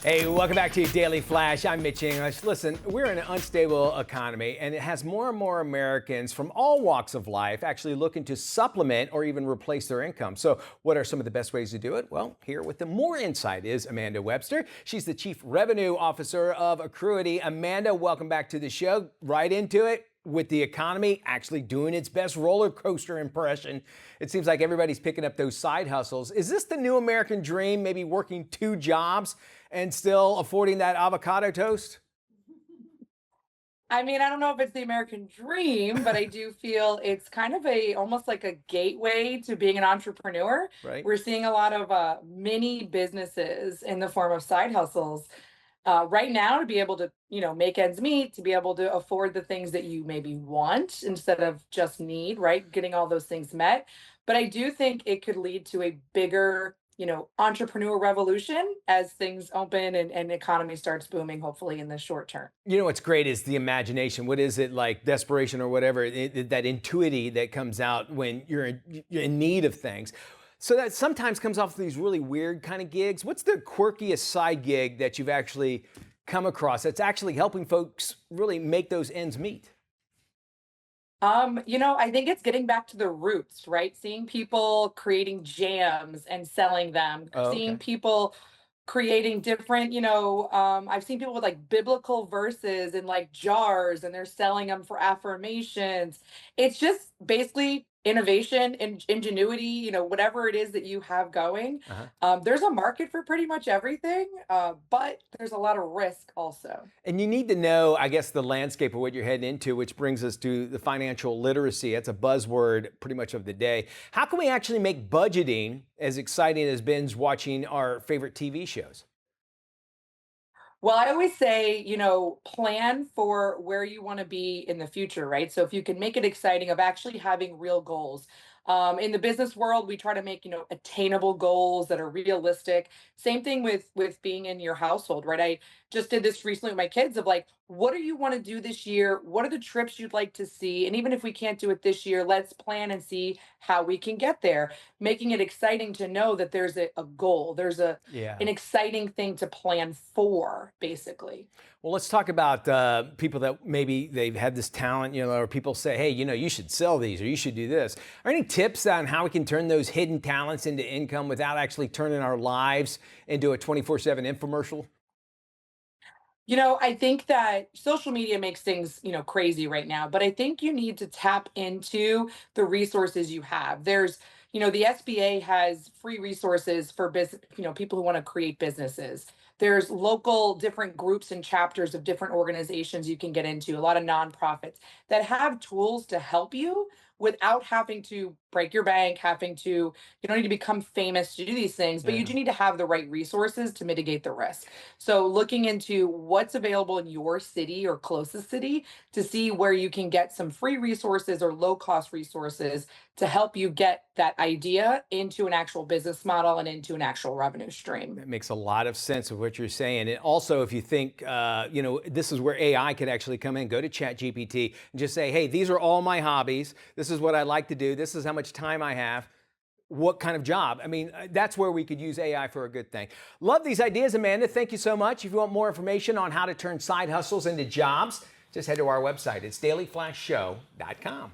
Hey, welcome back to Daily Flash. I'm Mitch English. Listen, we're in an unstable economy, and it has more and more Americans from all walks of life actually looking to supplement or even replace their income. So what are some of the best ways to do it? Well, here with the more insight is Amanda Webster. She's the Chief Revenue Officer of Accruity. Amanda, welcome back to the show. Right into it. With the economy actually doing its best roller coaster impression, it seems like everybody's picking up those side hustles. Is this the new American dream, maybe working 2 jobs and still affording that avocado toast? I mean, I don't know if it's the American dream, but I do feel it's kind of almost like a gateway to being an entrepreneur. Right? We're seeing a lot of mini businesses in the form of side hustles right now to be able to, make ends meet, to be able to afford the things that you maybe want instead of just need, right? Getting all those things met. But I do think it could lead to a bigger, entrepreneur revolution as things open and economy starts booming, hopefully in the short term. You know what's great is the imagination. What is it, like desperation or whatever, that intuity that comes out when you're in need of things. So that sometimes comes off these really weird kind of gigs. What's the quirkiest side gig that you've actually come across that's actually helping folks really make those ends meet? I think it's getting back to the roots, right? Seeing people creating jams and selling them, Oh, seeing okay. people creating different, I've seen people with like biblical verses in like jars and they're selling them for affirmations. It's just basically innovation and ingenuity, whatever it is that you have going. Uh-huh. There's a market for pretty much everything, but there's a lot of risk also. And you need to know, I guess, the landscape of what you're heading into, which brings us to the financial literacy. That's a buzzword pretty much of the day. How can we actually make budgeting as exciting as binge watching our favorite TV shows? Well, I always say, plan for where you want to be in the future, right? So if you can make it exciting of actually having real goals. In the business world, we try to make, attainable goals that are realistic. Same thing with being in your household, right? I just did this recently with my kids of like, what do you want to do this year? What are the trips you'd like to see? And even if we can't do it this year, let's plan and see how we can get there, making it exciting to know that there's a goal. There's Yeah. an exciting thing to plan for, basically. Well, let's talk about people that maybe they've had this talent, or people say, hey, you should sell these or you should do this. Are any tips on how we can turn those hidden talents into income without actually turning our lives into a 24/7 infomercial? I think that social media makes things, crazy right now, but I think you need to tap into the resources you have. The SBA has free resources for business, people who want to create businesses. There's local different groups and chapters of different organizations you can get into, a lot of nonprofits that have tools to help you without having to break your bank, you don't need to become famous to do these things, but you Yeah. do need to have the right resources to mitigate the risk. So looking into what's available in your city or closest city to see where you can get some free resources or low cost resources to help you get that idea into an actual business model and into an actual revenue stream. That makes a lot of sense of what you're saying. And also, if you think, this is where AI could actually come in, go to ChatGPT and just say, hey, these are all my hobbies. This is what I like to do. This is how much time I have. What kind of job? I mean, that's where we could use AI for a good thing. Love these ideas, Amanda. Thank you so much. If you want more information on how to turn side hustles into jobs, just head to our website. It's dailyflashshow.com.